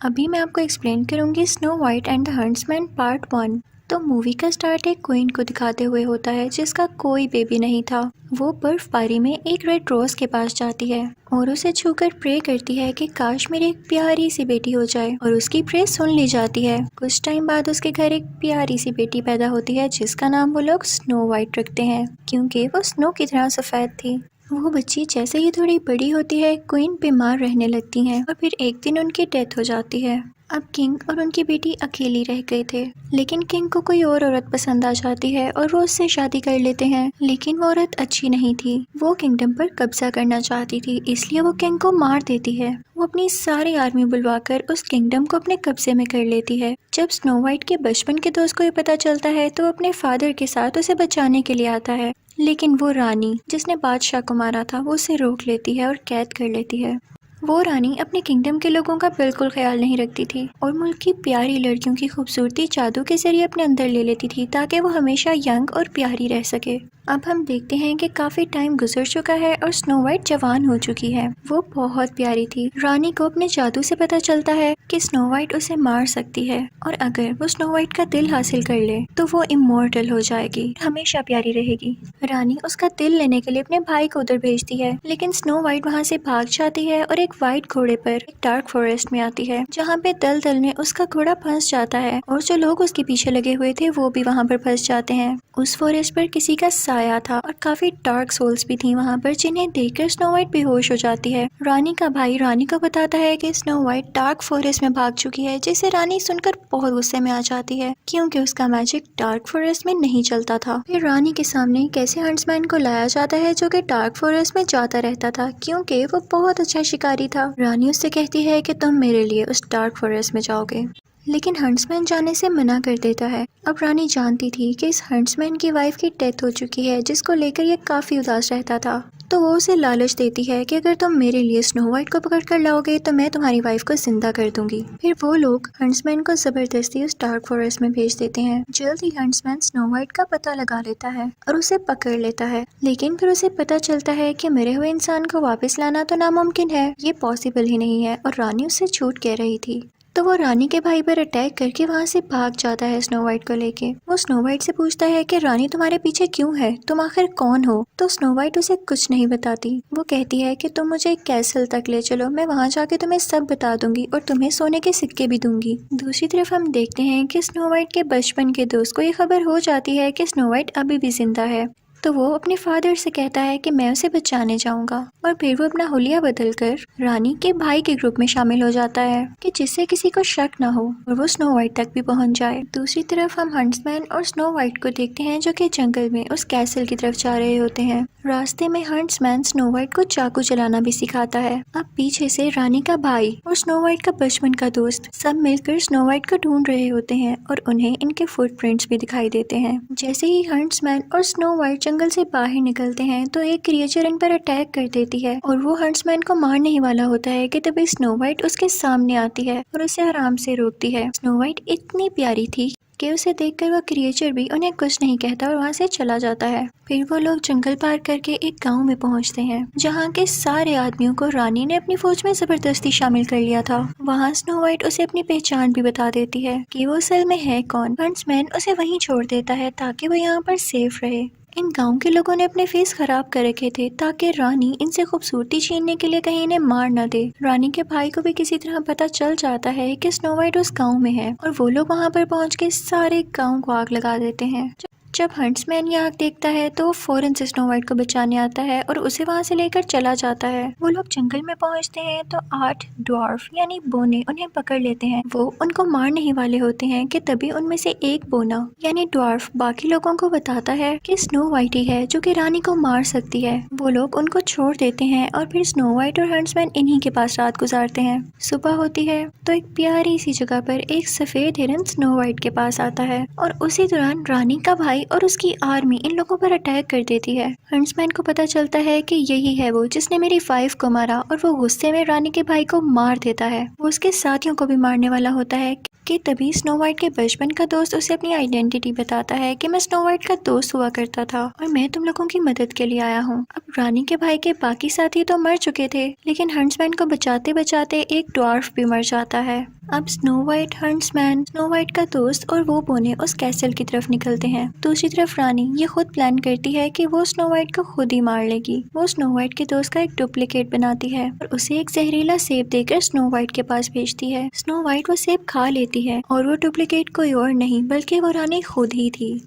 अभी मैं आपको एक्सप्लेन करूंगी snow white and the huntsman part 1। तो मूवी का स्टार्ट एक क्वीन को दिखाते हुए होता है जिसका कोई बेबी नहीं था। वो बर्फबारी में एक रेड रोज के पास जाती है और उसे छूकर प्रे करती है कि काश मेरी एक प्यारी सी बेटी हो जाए, और उसकी प्रे सुन ली जाती है। कुछ टाइम बाद उसके घर एक प्यारी सी बेटी पैदा होती है जिसका नाम वो लोग स्नो वाइट रखते हैं क्योंकि वो स्नो की तरह सफेद थी। वो बच्ची जैसे ही थोड़ी बड़ी होती है क्वीन बीमार रहने लगती हैं और फिर एक दिन उनकी डेथ हो जाती है। अब किंग और उनकी बेटी अकेली रह गए थे, लेकिन किंग को कोई और औरत पसंद आ जाती है और वो उससे शादी कर लेते हैं। लेकिन वो औरत अच्छी नहीं थी, वो किंगडम पर कब्जा करना चाहती थी, इसलिए वो किंग को मार देती है। वो अपनी सारी आर्मी बुलवाकर उस किंगडम को अपने कब्जे में कर लेती है। जब स्नो वाइट के बचपन के दोस्त को ये पता चलता है तो अपने फादर के साथ उसे बचाने के लिए आता है, लेकिन वो रानी जिसने बादशाह को मारा था वो उसे रोक लेती है और कैद कर लेती है। वो रानी अपने किंगडम के लोगों का बिल्कुल ख्याल नहीं रखती थी और मुल्क की प्यारी लड़कियों की खूबसूरती जादू के जरिए अपने अंदर ले लेती थी ताकि वो हमेशा यंग और प्यारी रह सके। अब हम देखते हैं कि काफी टाइम गुजर चुका है और स्नो वाइट जवान हो चुकी है। वो बहुत प्यारी थी। रानी को अपने जादू से पता चलता है कि स्नो वाइट उसे मार सकती है और अगर वो स्नो वाइट का दिल हासिल कर ले तो वो इमोर्टल हो जाएगी, हमेशा प्यारी रहेगी। रानी उसका दिल लेने के लिए अपने भाई को उधर भेजती है, लेकिन स्नो वाइट वहाँ से भाग जाती है और एक व्हाइट घोड़े पर एक डार्क फॉरेस्ट में आती है जहाँ पे दलदल में उसका घोड़ा फंस जाता है और जो लोग उसके पीछे लगे हुए थे वो भी वहाँ पर फंस जाते हैं। उस फॉरेस्ट पर किसी का साया था और काफी डार्क सोल्स भी थी वहाँ पर, जिन्हें देखकर स्नो वाइट बेहोश हो जाती है। रानी का भाई रानी को बताता है कि स्नो वाइट डार्क फॉरेस्ट में भाग चुकी है, जिसे रानी सुनकर बहुत गुस्से में आ जाती है क्योंकि उसका मैजिक डार्क फॉरेस्ट में नहीं चलता था। फिर रानी के सामने कैसे हंट्समैन को लाया जाता है जो कि डार्क फॉरेस्ट में जाता रहता था क्योंकि वो बहुत अच्छा शिकारी था। रानी उससे कहती है कि तुम मेरे लिए उस डार्क फॉरेस्ट में जाओगे, लेकिन हंट्समैन जाने से मना कर देता है। अब रानी जानती थी कि इस हंट्समैन की वाइफ की डेथ हो चुकी है जिसको लेकर ये काफी उदास रहता था, तो वो उसे लालच देती है कि अगर तुम मेरे लिए स्नो वाइट को पकड़ कर लाओगे तो मैं तुम्हारी वाइफ को जिंदा कर दूंगी। फिर वो लोग हंट्समैन को जबरदस्ती उस डार्क फॉरेस्ट में भेज देते हैं। जल्द ही हंट्समैन स्नो वाइट का पता लगा लेता है और उसे पकड़ लेता है, लेकिन फिर उसे पता चलता है कि मरे हुए इंसान को वापस लाना तो नामुमकिन है, ये पॉसिबल ही नहीं है, और रानी उससे झूठ कह रही थी। तो वो रानी के भाई पर अटैक करके वहाँ से भाग जाता है स्नो वाइट को लेके। वो स्नो वाइट से पूछता है कि रानी तुम्हारे पीछे क्यों है, तुम आखिर कौन हो। तो स्नो वाइट उसे कुछ नहीं बताती। वो कहती है कि तुम मुझे एक कैसल तक ले चलो, मैं वहाँ जाके तुम्हें सब बता दूंगी और तुम्हें सोने के सिक्के भी दूंगी। दूसरी तरफ हम देखते हैं कि स्नो वाइट के बचपन के दोस्त को ये खबर हो जाती है कि स्नो वाइट अभी भी जिंदा है, तो वो अपने फादर से कहता है कि मैं उसे बचाने जाऊंगा, और फिर वो अपना हुलिया बदलकर रानी के भाई के ग्रुप में शामिल हो जाता है कि जिससे किसी को शक ना हो और वो स्नो वाइट तक भी पहुंच जाए। दूसरी तरफ हम हंट्समैन और स्नो वाइट को देखते हैं जो कि जंगल में उस कैसल की तरफ जा रहे होते हैं। रास्ते में हंट्समैन स्नो वाइट को चाकू चलाना भी सिखाता है। अब पीछे से रानी का भाई और स्नो वाइट का बचपन का दोस्त सब मिलकर स्नो वाइट को ढूंढ रहे होते हैं और उन्हें इनके फुटप्रिंट्स भी दिखाई देते हैं। जैसे ही हंट्समैन और स्नो वाइट जंगल से बाहर निकलते हैं तो एक क्रिएचर इन पर अटैक कर देती है और वो हंट्समैन को मारने ही वाला होता है कि तभी स्नो वाइट उसके सामने आती है और उसे आराम से रोकती है। स्नो वाइट इतनी प्यारी थी कि उसे देखकर वह क्रिएचर भी उन्हें कुछ नहीं कहता और वहाँ से चला जाता है। फिर वो लोग जंगल पार करके एक गांव में पहुँचते हैं जहाँ के सारे आदमियों को रानी ने अपनी फौज में जबरदस्ती शामिल कर लिया था। वहाँ स्नो वाइट उसे अपनी पहचान भी बता देती है कि वो असल में है कौन। हंट्समैन उसे वहीं छोड़ देता है ताकि वो यहाँ पर सेफ रहे। इन गांव के लोगों ने अपने फेस खराब कर रखे थे ताकि रानी इनसे खूबसूरती छीनने के लिए कहीं इन्हें मार न दे। रानी के भाई को भी किसी तरह पता चल जाता है कि स्नो वाइट उस गांव में है और वो लोग वहां पर पहुंच के सारे गांव को आग लगा देते हैं। जब हंट्समैन ये आग देखता है तो वो फौरन से स्नो वाइट को बचाने आता है और उसे वहां से लेकर चला जाता है। वो लोग जंगल में पहुंचते हैं तो 8 ड्वार्फ यानी बोने उन्हें पकड़ लेते हैं। वो उनको मारने ही वाले होते हैं कि तभी उनमें से एक बोना यानी ड्वार्फ बाकी लोगों को बताता है कि स्नो वाइट ही है जो कि रानी को मार सकती है। वो लोग उनको छोड़ देते हैं और फिर स्नो वाइट और हंट्समैन इन्हीं के पास रात गुजारते हैं। सुबह होती है तो एक प्यारी सी जगह पर एक सफेद हिरन स्नो वाइट के पास आता है और उसी दौरान रानी का भाई और उसकी आर्मी इन लोगों पर अटैक कर देती है। हंट्समैन को पता चलता है कि यही है वो जिसने मेरी वाइफ को मारा और वो गुस्से में रानी के भाई को मार देता है। वो उसके साथियों को भी मारने वाला होता है कि तभी स्नो वाइट के बचपन का दोस्त उसे अपनी आइडेंटिटी बताता है कि मैं स्नो वाइट का दोस्त हुआ करता था और मैं तुम लोगों की मदद के लिए आया हूँ। अब रानी के भाई के बाकी साथी तो मर चुके थे, लेकिन हंट्समैन को बचाते बचाते एक ड्वार्फ भी मर जाता है। अब snow white, huntsman, snow white का दोस्त और वो बोने उस कैसल की तरफ निकलते हैं। दूसरी तरफ रानी ये खुद प्लान करती है कि वो स्नो वाइट को खुद ही मार लेगी। वो स्नो वाइट के दोस्त का एक डुप्लीकेट बनाती है और उसे एक जहरीला सेब देकर स्नो वाइट के पास भेजती है। स्नो वाइट वो सेब खा लेती है और वो डुप्लीकेट कोई और नहीं बल्कि वो रानी खुद ही थी।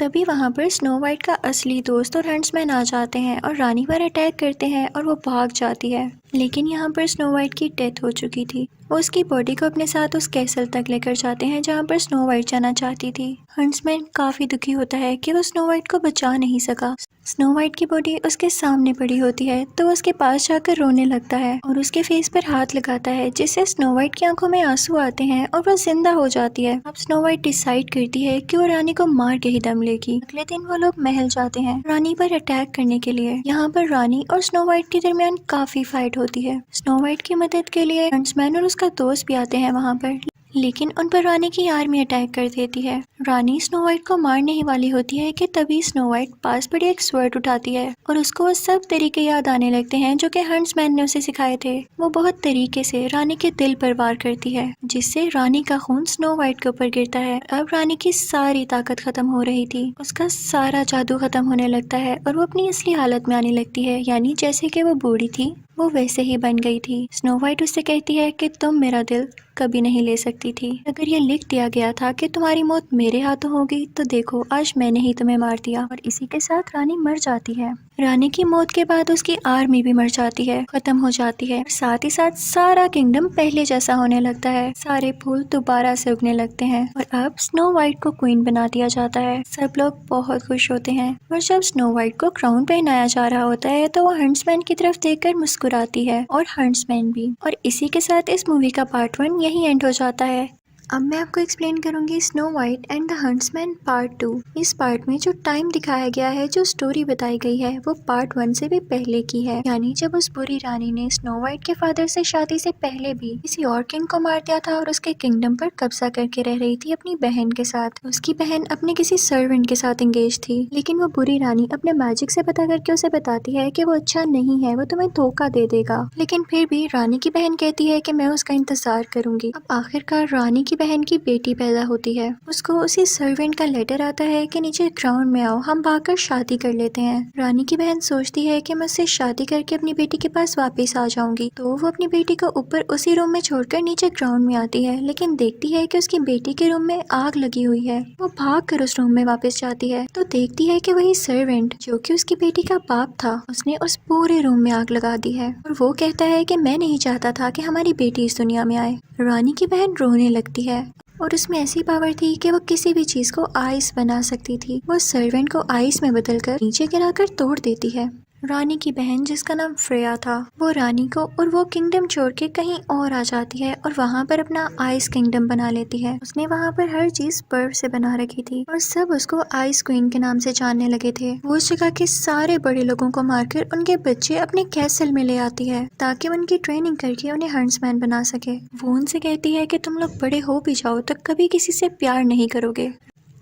तभी वहाँ पर स्नो वाइट का असली दोस्त और हंट्समैन आ जाते हैं और रानी पर अटैक करते हैं और वो भाग जाती है। लेकिन यहाँ पर स्नो वाइट की डेथ हो चुकी थी। वो उसकी बॉडी को अपने साथ उस कैसल तक लेकर जाते हैं जहाँ पर स्नो वाइट जाना चाहती थी। हंट्समैन काफी दुखी होता है कि वो स्नो वाइट को बचा नहीं सका। स्नो वाइट की बॉडी उसके सामने पड़ी होती है तो वो उसके पास जाकर रोने लगता है और उसके फेस पर हाथ लगाता है, जिससे स्नो वाइट की आंखों में आंसू आते हैं और वो जिंदा हो जाती है। अब स्नो वाइट डिसाइड करती है कि वो रानी को मार के ही दम लेगी। अगले दिन वो लोग महल जाते हैं रानी पर अटैक करने के लिए। यहाँ पर रानी और स्नो वाइट के दरमियान काफी फाइट होती है। स्नो वाइट की मदद के लिए हंट्समैन और उसका दोस्त भी आते हैं वहाँ पर, लेकिन उन पर रानी की आर्मी अटैक कर देती है। रानी स्नो वाइट को मारने ही वाली होती है कि तभी स्नो वाइट पास पड़ी एक स्वर्ड उठाती है और उसको वो सब तरीके याद आने लगते हैं जो कि हंट्समैन ने उसे सिखाए थे। वो बहुत तरीके से रानी के दिल पर वार करती है, जिससे रानी का खून स्नो वाइट के ऊपर गिरता है। अब रानी की सारी ताकत खत्म हो रही थी, उसका सारा जादू खत्म होने लगता है और वो अपनी असली हालत में आने लगती है, यानी जैसे कि वो बूढ़ी थी वो वैसे ही बन गई थी। स्नो वाइट उससे कहती है कि तुम मेरा दिल कभी नहीं ले सकती थी। अगर ये लिख दिया गया था कि तुम्हारी मौत मेरे हाथों होगी तो देखो आज मैंने ही तुम्हें मार दिया। और इसी के साथ रानी मर जाती है। रानी की मौत के बाद उसकी आर्मी भी मर जाती है, खत्म हो जाती है। साथ ही साथ सारा किंगडम पहले जैसा होने लगता है, सारे फूल दोबारा से उगने लगते हैं और अब स्नो वाइट को क्वीन बना दिया जाता है। सब लोग बहुत खुश होते हैं और जब स्नो वाइट को क्राउन पहनाया जा रहा होता है तो वो हंट्समैन की तरफ देखकर मुस्कुराती है और हंट्समैन भी। और इसी के साथ इस मूवी का पार्ट 1 यही एंड हो जाता है। अब मैं आपको एक्सप्लेन करूंगी snow white and the huntsman part 2। इस पार्ट में जो टाइम दिखाया गया है, जो स्टोरी बताई गई है, वो पार्ट 1 से भी पहले की है। यानी जब उस बुरी रानी ने स्नो वाइट के फादर से शादी से पहले भी किसी और किंग को मार दिया था और उसके किंगडम पर कब्जा करके रह रही थी अपनी बहन के साथ। उसकी बहन अपने किसी सर्वेंट के साथ एंगेज थी, लेकिन वो बुरी रानी अपने मैजिक से पता करके उसे बताती है कि वो अच्छा नहीं है, वो तुम्हें धोखा दे देगा। लेकिन फिर भी रानी की बहन कहती है कि मैं उसका इंतजार करूंगी। अब आखिरकार रानी की बहन की बेटी पैदा होती है। उसको उसी सर्वेंट का लेटर आता है कि नीचे ग्राउंड में आओ, हम भागकर शादी कर लेते हैं। रानी की बहन सोचती है कि मैं उससे शादी करके अपनी बेटी के पास वापस आ जाऊंगी, तो वो अपनी बेटी को ऊपर उसी रूम में छोड़कर नीचे ग्राउंड में आती है, लेकिन देखती है कि उसकी बेटी के रूम में आग लगी हुई है। वो भाग कर उस रूम में वापस जाती है तो देखती है कि वही सर्वेंट जो कि उसकी बेटी का बाप था, उसने उस पूरे रूम में आग लगा दी है और वो कहता है कि मैं नहीं चाहता था कि हमारी बेटी इस दुनिया में आए। रानी की बहन रोने लगती है और उसमें ऐसी पावर थी कि वो किसी भी चीज को आइस बना सकती थी। वो सर्वेंट को आइस में बदलकर नीचे गिराकर तोड़ देती है। रानी की बहन जिसका नाम फ्रेया था, वो रानी को और वो किंगडम छोड़ के कहीं और आ जाती है और वहाँ पर अपना आइस किंगडम बना लेती है। उसने वहाँ पर हर चीज बर्फ से बना रखी थी और सब उसको आइस क्वीन के नाम से जानने लगे थे। वो उस जगह के सारे बड़े लोगों को मारकर उनके बच्चे अपने कैसल में ले आती है ताकि उनकी ट्रेनिंग करके उन्हें हंट्समैन बना सके। वो उनसे कहती है कि तुम लोग बड़े हो भी जाओ तो कभी किसी से प्यार नहीं करोगे।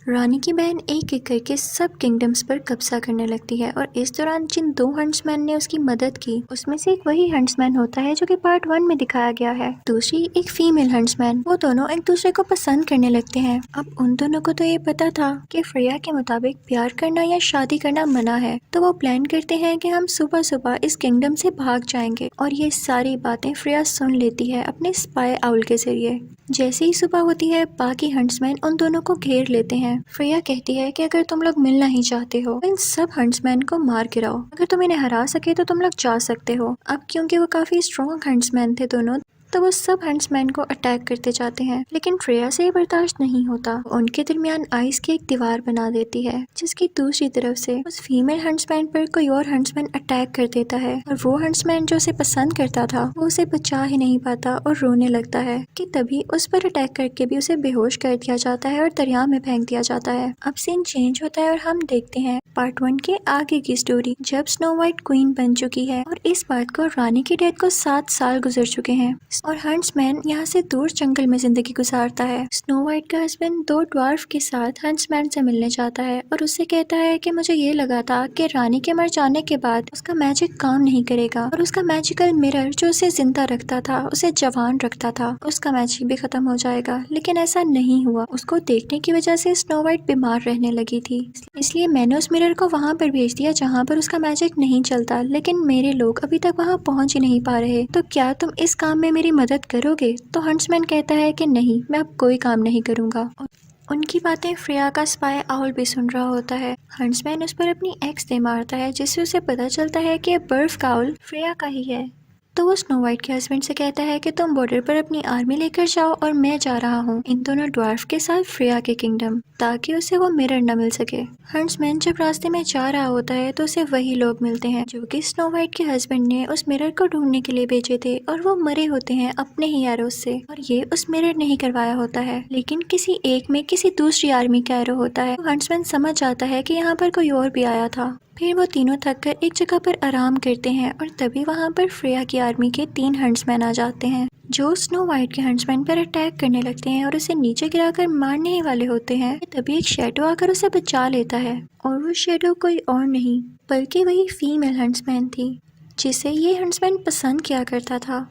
रानी की बहन एक एक करके सब किंगडम्स पर कब्जा करने लगती है और इस दौरान जिन 2 हंट्समैन ने उसकी मदद की, उसमें से एक वही हंट्समैन होता है जो कि पार्ट 1 में दिखाया गया है। दूसरी एक फीमेल हंट्समैन। वो दोनों एक दूसरे को पसंद करने लगते हैं। अब उन दोनों को तो ये पता था कि फ्रेया के मुताबिक प्यार करना या शादी करना मना है, तो वो प्लान करते हैं कि हम सुबह सुबह इस किंगडम से भाग जाएंगे। और ये सारी बातें फ्रेया सुन लेती है अपने स्पाई आउल के जरिए। जैसे ही सुबह होती है बाकी हंट्समैन उन दोनों को घेर लेते हैं। फ्रेया कहती है कि अगर तुम लोग मिलना ही चाहते हो तो इन सब हंट्समैन को मार गिराओ, अगर तुम इन्हें हरा सके तो तुम लोग जा सकते हो। अब क्योंकि वो काफी स्ट्रॉन्ग हंट्समैन थे दोनों, तो वो सब हंट्समैन को अटैक करते जाते हैं, लेकिन फ्रेया से ये बर्दाश्त नहीं होता। उनके दरमियान आइस की एक दीवार बना देती है जिसकी दूसरी तरफ से उस फीमेल हंट्समैन पर कोई और हंट्समैन अटैक कर देता है और वो हंट्समैन जो उसे पसंद करता था वो उसे बचा ही नहीं पाता और रोने लगता है कि तभी उस पर अटैक करके भी उसे बेहोश कर दिया जाता है और दरिया में फेंक दिया जाता है। अब सीन चेंज होता है और हम देखते हैं पार्ट 1 के आगे की स्टोरी, जब स्नो वाइट क्वीन बन चुकी है और इस बात को रानी की डेथ को 7 साल गुजर चुके हैं। और हंट्समैन यहाँ से दूर जंगल में जिंदगी गुजारता है। स्नो वाइट का हस्बैंड दो ड्वार्फ के साथ हंट्समैन से मिलने जाता है और उससे कहता है कि मुझे ये लगा था कि रानी के मर जाने के बाद उसका मैजिक काम नहीं करेगा और उसका मैजिकल मिरर जो उसे जिंदा रखता था, उसे जवान रखता था, उसका मैजिक भी खत्म हो जाएगा। लेकिन ऐसा नहीं हुआ। उसको देखने की वजह से स्नो वाइट बीमार रहने लगी थी, इसलिए मैंने उस मिरर को वहाँ पर भेज दिया जहाँ पर उसका मैजिक नहीं चलता। लेकिन मेरे लोग अभी तक वहाँ पहुँच ही नहीं पा रहे, तो क्या तुम इस काम में मेरी मदद करोगे? तो हंट्समैन कहता है कि नहीं, मैं अब कोई काम नहीं करूँगा। उनकी बातें फ्रेया का स्पाई आउल भी सुन रहा होता है। हंट्समैन उस पर अपनी एक्स दे मारता है, जिससे उसे पता चलता है कि बर्फ का आउल फ्रेया का ही है। तो वो स्नो वाइट के हस्बैंड से कहता है कि तुम बॉर्डर पर अपनी आर्मी लेकर जाओ और मैं जा रहा हूँ इन दोनों ड्वार्फ के साथ फ्रेया के किंगडम, ताकि उसे वो मिरर न मिल सके। हंट्समैन जब रास्ते में जा रहा होता है तो उसे वही लोग मिलते हैं जो कि स्नो वाइट के हस्बैंड ने उस मिरर को ढूंढने के लिए भेजे थे, और वो मरे होते हैं अपने ही एरोस से, और ये उस मिरर नहीं करवाया होता है, लेकिन किसी एक में किसी दूसरी आर्मी का एरो होता है। तो हंट्समैन समझ जाता है कि यहाँ पर कोई और भी आया था। फिर वो तीनों थककर एक जगह पर आराम करते हैं और तभी वहाँ पर फ्रेया की आर्मी के 3 हंट्समैन आ जाते हैं, जो स्नो वाइट के हंट्समैन पर अटैक करने लगते हैं और उसे नीचे गिराकर मारने ही वाले होते हैं। तभी एक शैडो आकर उसे बचा लेता है, और वो शैडो कोई और नहीं बल्कि वही फीमेल हंट्समैन थी जिसे ये हंट्समैन पसंद किया करता था।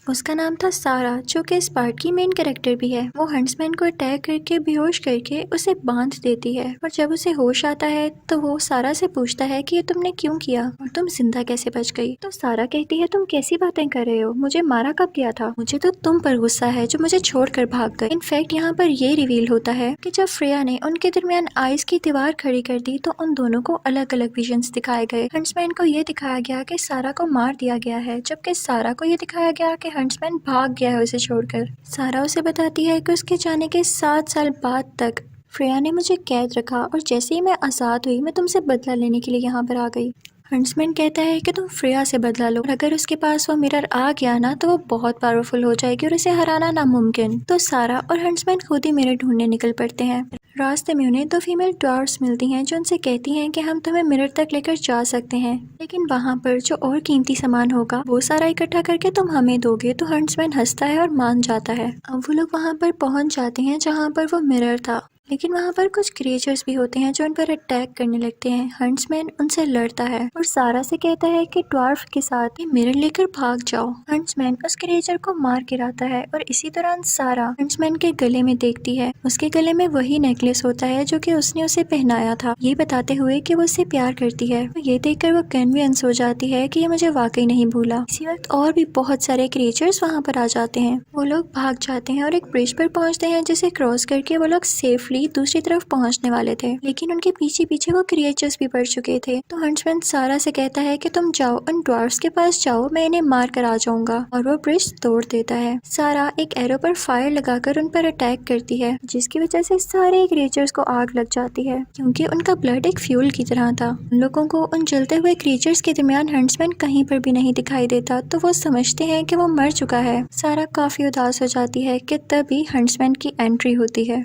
उसका नाम था सारा, जो कि इस पार्ट की मेन कैरेक्टर भी है। वो हंट्समैन को अटैक करके बेहोश करके उसे बांध देती है, और जब उसे होश आता है तो वो सारा से पूछता है कि ये तुमने क्यों किया और तुम जिंदा कैसे बच गई। तो सारा कहती है, तुम कैसी बातें कर रहे हो, मुझे मारा कब गया था, मुझे तो तुम पर गुस्सा है जो मुझे छोड़कर भाग गए। इनफैक्ट यहाँ पर ये रिवील होता है कि जब फ्रेया ने उनके दरमियान आइस की दीवार खड़ी कर दी तो उन दोनों को अलग अलग विजन्स दिखाए गए। हंट्समैन को ये दिखाया गया कि सारा को मार दिया गया है, जबकि सारा को ये दिखाया गया कि हंट्समैन भाग गया है उसे छोड़कर। सारा उसे बताती है कि उसके जाने के 7 साल बाद तक फ्रेया ने मुझे कैद रखा, और जैसे ही मैं आज़ाद हुई मैं तुमसे बदला लेने के लिए यहाँ पर आ गई। हंट्समैन कहता है कि तुम फ्रेया से बदला लो, और अगर उसके पास वो मिरर आ गया ना तो वो बहुत पावरफुल हो जाएगी और उसे हराना नामुमकिन। तो सारा और हंट्समैन खुद ही मिरर ढूंढने निकल पड़ते हैं। रास्ते में उन्हें 2 फीमेल ड्वार्फ्स मिलती हैं जो उनसे कहती हैं कि हम तुम्हें मिरर तक लेकर जा सकते हैं, लेकिन वहाँ पर जो और कीमती सामान होगा वो सारा इकट्ठा करके तुम हमें दोगे। तो हंट्समैन हंसता है और मान जाता है। अब वो लोग वहाँ पर पहुँच जाते हैं जहाँ पर वो मिरर था, लेकिन वहाँ पर कुछ क्रिएचर्स भी होते हैं जो उन पर अटैक करने लगते हैं। हंट्समैन उनसे लड़ता है और सारा से कहता है कि ड्वार्फ के साथ ये मिरर लेकर भाग जाओ। हंट्समैन उस क्रिएचर को मार गिराता है, और इसी दौरान सारा हंट्समैन के गले में देखती है। उसके गले में वही नेकलेस होता है जो कि उसने उसे पहनाया था, ये बताते हुए कि वो उससे प्यार करती है। तो ये देखकर वो कन्विंस हो जाती है कि ये मुझे वाकई नहीं भूला। इसी वक्त और भी बहुत सारे क्रिएचर्स वहाँ पर आ जाते हैं। वो लोग भाग जाते हैं और एक ब्रिज पर पहुँचते हैं, जिसे क्रॉस करके वो लोग सेफली दूसरी तरफ पहुंचने वाले थे, लेकिन उनके पीछे पीछे वो क्रिएचर्स भी पड़ चुके थे। तो हंट्समैन सारा से कहता है कि तुम जाओ उन ड्वार्फ्स के पास जाओ, मैं इन्हें मार कर आ जाऊंगा, और वो ब्रिज तोड़ देता है। सारा एक एरो पर फायर लगाकर उन पर अटैक करती है, जिसकी वजह से सारे क्रिएचर्स को आग लग जाती है, क्योंकि उनका ब्लड एक फ्यूल की तरह था। उन लोगों को उन जलते हुए क्रिएचर्स के दरमियान हंट्समैन कहीं पर भी नहीं दिखाई देता, तो वो समझते हैं कि वो मर चुका है। सारा काफी उदास हो जाती है कि तभी हंट्समैन की एंट्री होती है।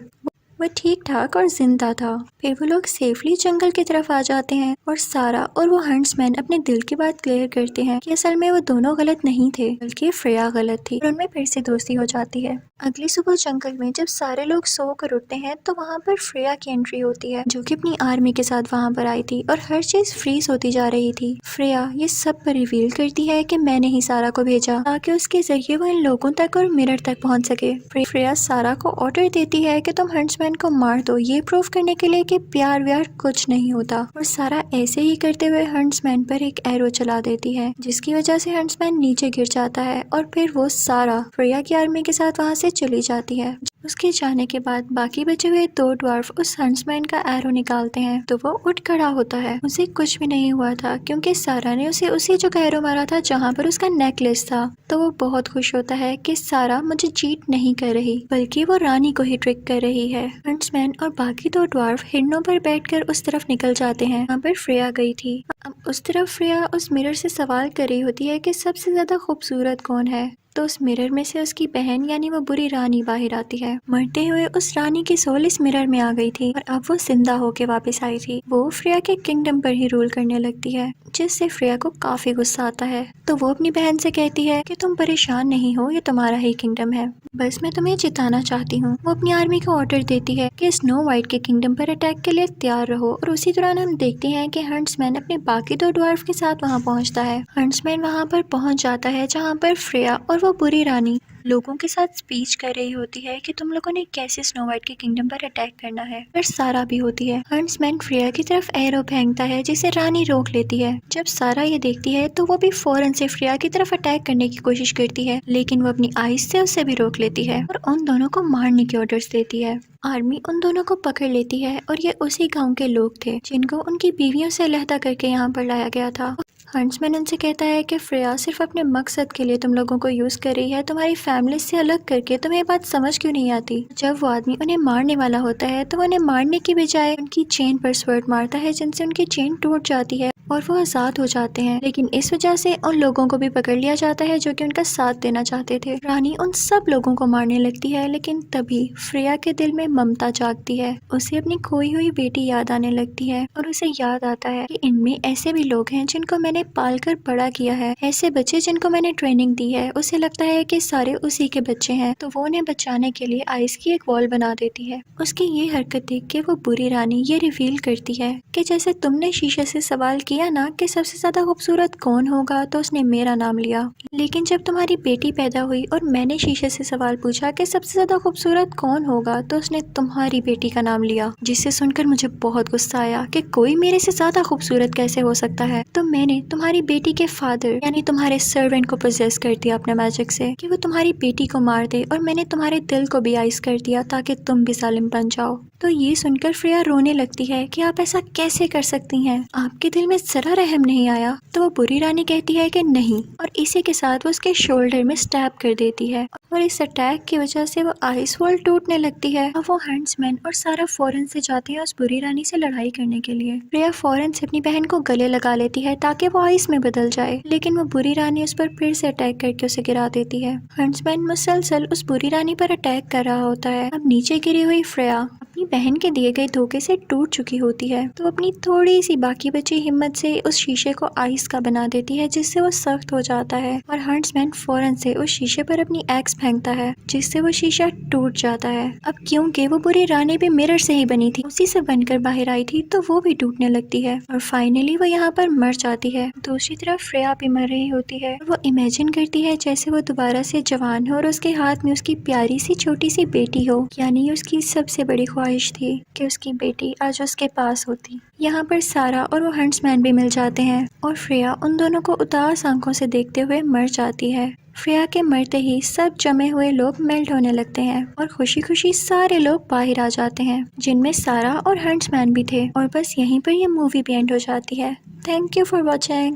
वह ठीक ठाक और जिंदा था। फिर वो लोग सेफली जंगल की तरफ आ जाते हैं, और सारा और वो हंट्समैन अपने दिल की बात क्लियर करते हैं कि असल में वो दोनों गलत नहीं थे, बल्कि फ्रेया गलत थी, और उनमें फिर से दोस्ती हो जाती है। अगली सुबह जंगल में जब सारे लोग सो कर उठते हैं तो वहाँ पर फ्रेया की एंट्री होती है, जो कि अपनी आर्मी के साथ वहाँ पर आई थी, और हर चीज फ्रीज होती जा रही थी। फ्रेया ये सब पर रिवील करती है कि मैंने ही सारा को भेजा, ताकि उसके जरिए वो इन लोगों तक और मिरर तक पहुँच सके। फ्रेया सारा को ऑर्डर देती है कि तुम हंट्समैन को मार दो, ये प्रूव करने के लिए कि प्यार व्यार कुछ नहीं होता। और सारा ऐसे ही करते हुए हंट्समैन पर एक एरो चला देती है, जिसकी वजह से हंट्समैन नीचे गिर जाता है, और फिर वो सारा फ्रेया की आर्मी के साथ वहाँ से चली जाती है। उसके जाने के बाद बाकी बचे हुए 2 ड्वार्फ उस हंट्समैन का एरो निकालते हैं, तो वो उठ खड़ा होता है। उसे कुछ भी नहीं हुआ था, क्योंकि सारा ने उसे उसी जगह एरो मारा था जहाँ पर उसका नेकलेस था। तो वो बहुत खुश होता है कि सारा मुझे चीट नहीं कर रही, बल्कि वो रानी को ही ट्रिक कर रही है। हंट्समैन और बाकी 2 ड्वार्फ हिरणों पर बैठकर उस तरफ निकल जाते हैं जहाँ पर फ्रेया गई थी। अब उस तरफ फ्रेया उस मिरर से सवाल कर रही होती है कि सबसे ज्यादा खूबसूरत कौन है। तो उस मिरर में से उसकी बहन यानी वो बुरी रानी बाहर आती है। मरते हुए उस रानी की सोल इस मिरर में आ गई थी और अब वो जिंदा होके वापस आई थी। वो फ्रेया के किंगडम पर ही रूल करने लगती है, जिससे फ्रेया को काफी गुस्सा आता है। तो वो अपनी बहन से कहती है कि तुम परेशान नहीं हो, ये तुम्हारा ही किंगडम है, बस मैं तुम्हें जिताना चाहती हूँ। वो अपनी आर्मी को ऑर्डर देती है कि स्नो वाइट के किंगडम पर अटैक के लिए तैयार रहो। और उसी दौरान हम देखते हैं कि हंट्समैन अपने बाकी 2 ड्वार्फ के साथ वहाँ पहुँचता है। हंट्समैन वहाँ पर पहुँच जाता है जहाँ पर फ्रेया और वो बुरी रानी लोगों के साथ स्पीच कर रही होती है कि तुम लोगों ने कैसे स्नो वाइट के किंगडम पर अटैक करना है। पर सारा भी होती है। हंट्समैन फ्रेया की तरफ एरो फेंकता है जिसे रानी रोक लेती है। जब सारा ये देखती है तो वो भी फौरन से फ्रेया की तरफ अटैक करने की कोशिश करती है, लेकिन वो अपनी आइस से उसे भी रोक लेती है और उन दोनों को मारने के ऑर्डर्स देती है। आर्मी उन दोनों को पकड़ लेती है और ये उसी गांव के लोग थे जिनको उनकी बीवियों से अलहदा करके यहाँ पर लाया गया था। हंट्समैन उनसे कहता है कि फ्रेया सिर्फ अपने मकसद के लिए तुम लोगों को यूज कर रही है, तुम्हारी फैमिली से अलग करके। तुम्हें ये बात समझ क्यों नहीं आती? जब वो आदमी उन्हें मारने वाला होता है तो वो उन्हें मारने की बजाय उनकी चेन पर स्वर्ड मारता है, जिनसे उनकी चेन टूट जाती है और वो आजाद हो जाते हैं। लेकिन इस वजह से उन लोगों को भी पकड़ लिया जाता है जो कि उनका साथ देना चाहते थे। रानी उन सब लोगों को मारने लगती है, लेकिन तभी फ्रेया के दिल में ममता जागती है। उसे अपनी खोई हुई बेटी याद आने लगती है और उसे याद आता है कि इनमें ऐसे भी लोग हैं जिनको मैंने पालकर बड़ा किया है, ऐसे बच्चे जिनको मैंने ट्रेनिंग दी है। उसे लगता है कि सारे उसी के बच्चे हैं, तो वो उन्हें बचाने के लिए आइस की एक वॉल बना देती है। उसकी ये हरकत देख के वो बुरी रानी ये रिवील करती है कि जैसे तुमने शीशे से सवाल किया ना कि सबसे ज्यादा खूबसूरत कौन होगा, तो उसने मेरा नाम लिया। लेकिन जब तुम्हारी बेटी पैदा हुई और मैंने शीशे से सवाल पूछा कि सबसे ज्यादा खूबसूरत कौन होगा, तो उसने तुम्हारी बेटी का नाम लिया। जिससे सुनकर मुझे बहुत गुस्सा आया कि कोई मेरे से ज्यादा खूबसूरत कैसे हो सकता है। तो मैंने तुम्हारी बेटी के फादर यानी तुम्हारे सर्वेंट को पोजेस कर दिया अपने मैजिक से कि वो तुम्हारी बेटी को मार दे, और मैंने तुम्हारे दिल को भी आइस कर दिया ताकि तुम भी जालिम बन जाओ। तो ये सुनकर फ्रेया रोने लगती है कि आप ऐसा कैसे कर सकती हैं, आपके दिल में जरा रहम नहीं आया। तो वो बुरी रानी कहती है कि नहीं, और इसी के साथ वो उसके शोल्डर में स्टैब कर देती है और इस अटैक की वजह से वो आइस वॉल टूटने लगती है। अब वो हंट्समैन और सारा फौरन से जाते हैं उस बुरी रानी से लड़ाई करने के लिए। फ्रेया फौरन से अपनी बहन को गले लगा लेती है ताकि वो आइस में बदल जाए, लेकिन वो बुरी रानी उस पर फिर से अटैक करके उसे गिरा देती है। हंट्समैन मुसलसल उस बुरी रानी पर अटैक कर रहा होता है। अब नीचे गिरी हुई फ्रेया अपनी बहन के दिए गए धोखे से टूट चुकी होती है, तो अपनी थोड़ी सी बाकी बची हिम्मत से उस शीशे को आइस का बना देती है, जिससे वो सख्त हो जाता है। और हंट्समैन फौरन से उस शीशे पर अपनी एक्स फेंकता है, जिससे वो शीशा टूट जाता है। अब क्योंकि वो बुरी रानी भी मिरर से ही बनी थी, उसी से बनकर बाहर आई थी, तो वो भी टूटने लगती है और फाइनली वो यहाँ पर मर जाती है। दूसरी तरफ फ्रेया भी मर रही होती है। वो इमेजिन करती है जैसे वो दोबारा से जवान हो और उसके हाथ में उसकी प्यारी सी छोटी सी बेटी हो, यानी उसकी सबसे बड़ी ख्वाहिश थी कि उसकी बेटी आज उसके पास होती। यहाँ पर सारा और वो हंट्समैन भी मिल जाते हैं और फ्रेया उन दोनों को उदास आंखों से देखते हुए मर जाती है। फ्रेया के मरते ही सब जमे हुए लोग मेल्ट होने लगते हैं और खुशी खुशी सारे लोग बाहर आ जाते हैं, जिनमें सारा और हंट्समैन भी थे। और बस यहीं पर ये मूवी भी एंड हो जाती है। Thank you for watching.